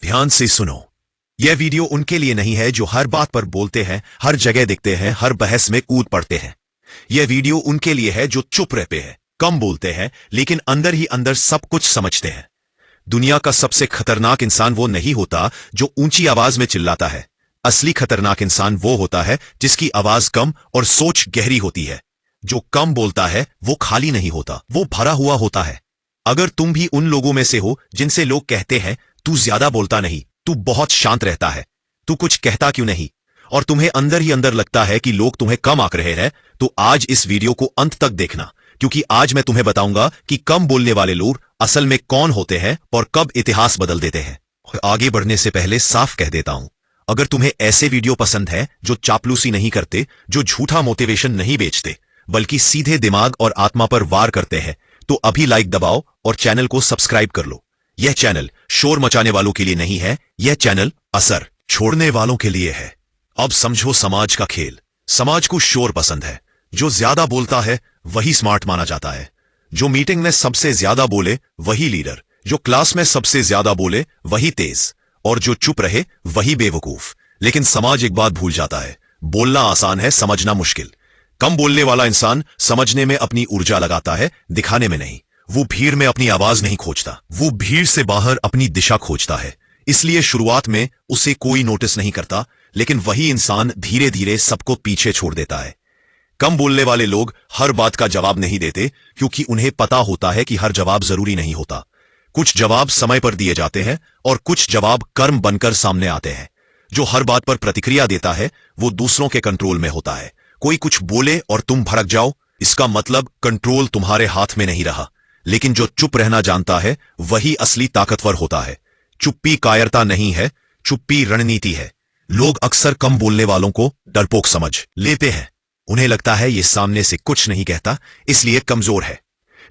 ध्यान से सुनो। यह वीडियो उनके लिए नहीं है जो हर बात पर बोलते हैं, हर जगह दिखते हैं, हर बहस में कूद पड़ते हैं। यह वीडियो उनके लिए है जो चुप रहते हैं, कम बोलते हैं, लेकिन अंदर ही अंदर सब कुछ समझते हैं। दुनिया का सबसे खतरनाक इंसान वो नहीं होता जो ऊंची आवाज में चिल्लाता है। असली खतरनाक इंसान वो होता है जिसकी आवाज कम और सोच गहरी होती है। जो कम बोलता है वो खाली नहीं होता, वो भरा हुआ होता है। अगर तुम भी उन लोगों में से हो जिनसे लोग कहते हैं तू ज्यादा बोलता नहीं, तू बहुत शांत रहता है, तू कुछ कहता क्यों नहीं, और तुम्हें अंदर ही अंदर लगता है कि लोग तुम्हें कम आंक रहे हैं, तो आज इस वीडियो को अंत तक देखना, क्योंकि आज मैं तुम्हें बताऊंगा कि कम बोलने वाले लोग असल में कौन होते हैं और कब इतिहास बदल देते हैं। आगे बढ़ने से पहले साफ कह देता हूं, अगर तुम्हें ऐसे वीडियो पसंद है जो चापलूसी नहीं करते, जो झूठा मोटिवेशन नहीं बेचते, बल्कि सीधे दिमाग और आत्मा पर वार करते हैं, तो अभी लाइक दबाओ और चैनल को सब्सक्राइब कर लो। यह चैनल शोर मचाने वालों के लिए नहीं है, यह चैनल असर छोड़ने वालों के लिए है। अब समझो समाज का खेल। समाज को शोर पसंद है। जो ज्यादा बोलता है वही स्मार्ट माना जाता है। जो मीटिंग में सबसे ज्यादा बोले वही लीडर, जो क्लास में सबसे ज्यादा बोले वही तेज, और जो चुप रहे वही बेवकूफ। लेकिन समाज एक बात भूल जाता है, बोलना आसान है, समझना मुश्किल। कम बोलने वाला इंसान समझने में अपनी ऊर्जा लगाता है, दिखाने में नहीं। वो भीड़ में अपनी आवाज नहीं खोजता, वो भीड़ से बाहर अपनी दिशा खोजता है। इसलिए शुरुआत में उसे कोई नोटिस नहीं करता, लेकिन वही इंसान धीरे धीरे सबको पीछे छोड़ देता है। कम बोलने वाले लोग हर बात का जवाब नहीं देते, क्योंकि उन्हें पता होता है कि हर जवाब जरूरी नहीं होता। कुछ जवाब समय पर दिए जाते हैं और कुछ जवाब कर्म बनकर सामने आते हैं। जो हर बात पर प्रतिक्रिया देता है वो दूसरों के कंट्रोल में होता है। कोई कुछ बोले और तुम भड़क जाओ, इसका मतलब कंट्रोल तुम्हारे हाथ में नहीं रहा। लेकिन जो चुप रहना जानता है वही असली ताकतवर होता है। चुप्पी कायरता नहीं है, चुप्पी रणनीति है। लोग अक्सर कम बोलने वालों को डरपोक समझ लेते हैं। उन्हें लगता है ये सामने से कुछ नहीं कहता, इसलिए कमजोर है।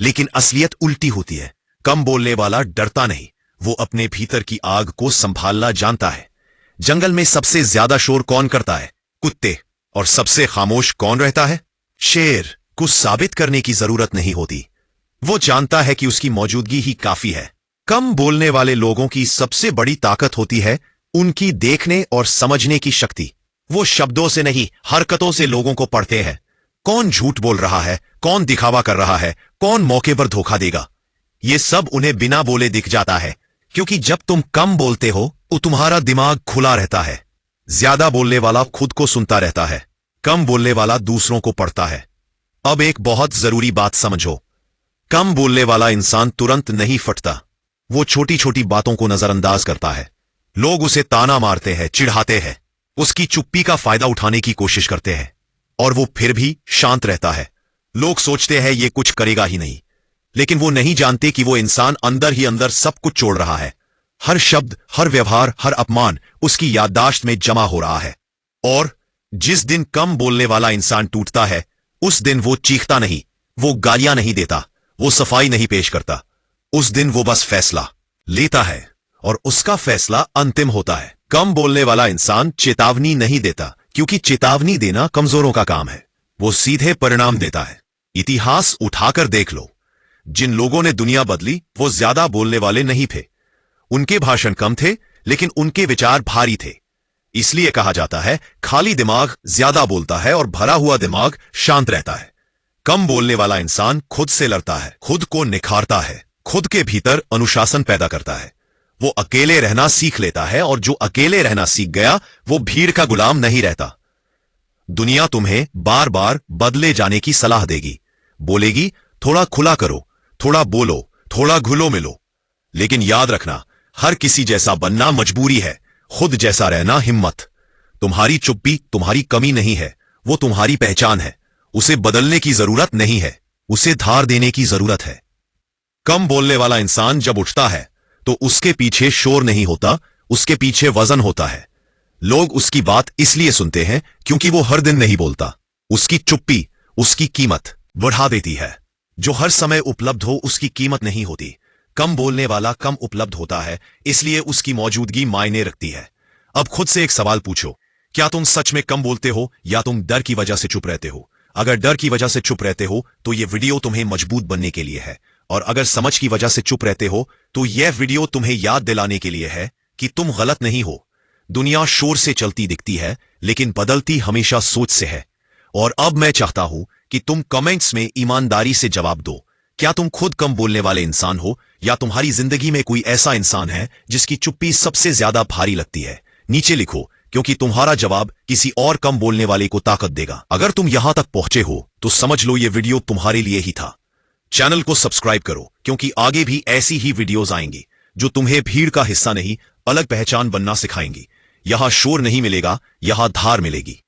लेकिन असलियत उल्टी होती है। कम बोलने वाला डरता नहीं, वो अपने भीतर की आग को संभालना जानता है। जंगल में सबसे ज्यादा शोर कौन करता है? कुत्ते। और सबसे खामोश कौन रहता है? शेर। कुछ साबित करने की जरूरत नहीं होती, वो जानता है कि उसकी मौजूदगी ही काफी है। कम बोलने वाले लोगों की सबसे बड़ी ताकत होती है उनकी देखने और समझने की शक्ति। वो शब्दों से नहीं, हरकतों से लोगों को पढ़ते हैं। कौन झूठ बोल रहा है, कौन दिखावा कर रहा है, कौन मौके पर धोखा देगा, ये सब उन्हें बिना बोले दिख जाता है। क्योंकि जब तुम कम बोलते हो तो तुम्हारा दिमाग खुला रहता है। ज्यादा बोलने वाला खुद को सुनता रहता है, कम बोलने वाला दूसरों को पढ़ता है। अब एक बहुत जरूरी बात समझो, कम बोलने वाला इंसान तुरंत नहीं फटता। वो छोटी छोटी बातों को नजरअंदाज करता है। लोग उसे ताना मारते हैं, चिढ़ाते हैं, उसकी चुप्पी का फायदा उठाने की कोशिश करते हैं, और वो फिर भी शांत रहता है। लोग सोचते हैं ये कुछ करेगा ही नहीं, लेकिन वो नहीं जानते कि वो इंसान अंदर ही अंदर सब कुछ छोड़ रहा है। हर शब्द, हर व्यवहार, हर अपमान उसकी याददाश्त में जमा हो रहा है। और जिस दिन कम बोलने वाला इंसान टूटता है, उस दिन वो चीखता नहीं, वो गालियां नहीं देता, वो सफाई नहीं पेश करता। उस दिन वो बस फैसला लेता है, और उसका फैसला अंतिम होता है। कम बोलने वाला इंसान चेतावनी नहीं देता, क्योंकि चेतावनी देना कमजोरों का काम है। वो सीधे परिणाम देता है। इतिहास उठाकर देख लो, जिन लोगों ने दुनिया बदली वो ज्यादा बोलने वाले नहीं थे। उनके भाषण कम थे, लेकिन उनके विचार भारी थे। इसलिए कहा जाता है खाली दिमाग ज्यादा बोलता है और भरा हुआ दिमाग शांत रहता है। कम बोलने वाला इंसान खुद से लड़ता है, खुद को निखारता है, खुद के भीतर अनुशासन पैदा करता है। वो अकेले रहना सीख लेता है, और जो अकेले रहना सीख गया वो भीड़ का गुलाम नहीं रहता। दुनिया तुम्हें बार बार बदले जाने की सलाह देगी, बोलेगी थोड़ा खुला करो, थोड़ा बोलो, थोड़ा घुलो मिलो। लेकिन याद रखना, हर किसी जैसा बनना मजबूरी है, खुद जैसा रहना हिम्मत। तुम्हारी चुप्पी तुम्हारी कमी नहीं है, वो तुम्हारी पहचान है। उसे बदलने की जरूरत नहीं है, उसे धार देने की जरूरत है। कम बोलने वाला इंसान जब उठता है तो उसके पीछे शोर नहीं होता, उसके पीछे वजन होता है। लोग उसकी बात इसलिए सुनते हैं क्योंकि वो हर दिन नहीं बोलता। उसकी चुप्पी उसकी कीमत बढ़ा देती है। जो हर समय उपलब्ध हो उसकी कीमत नहीं होती। कम बोलने वाला कम उपलब्ध होता है, इसलिए उसकी मौजूदगी मायने रखती है। अब खुद से एक सवाल पूछो, क्या तुम सच में कम बोलते हो या तुम डर की वजह से चुप रहते हो? अगर डर की वजह से चुप रहते हो तो यह वीडियो तुम्हें मजबूत बनने के लिए है, और अगर समझ की वजह से चुप रहते हो तो यह वीडियो तुम्हें याद दिलाने के लिए है कि तुम गलत नहीं हो। दुनिया शोर से चलती दिखती है, लेकिन बदलती हमेशा सोच से है। और अब मैं चाहता हूं कि तुम कमेंट्स में ईमानदारी से जवाब दो। क्या तुम खुद कम बोलने वाले इंसान हो, या तुम्हारी जिंदगी में कोई ऐसा इंसान है जिसकी चुप्पी सबसे ज्यादा भारी लगती है? नीचे लिखो, क्योंकि तुम्हारा जवाब किसी और कम बोलने वाले को ताकत देगा। अगर तुम यहां तक पहुंचे हो तो समझ लो ये वीडियो तुम्हारे लिए ही था। चैनल को सब्सक्राइब करो, क्योंकि आगे भी ऐसी ही वीडियोस आएंगी जो तुम्हें भीड़ का हिस्सा नहीं, अलग पहचान बनना सिखाएंगी। यहां शोर नहीं मिलेगा, यहां धार मिलेगी।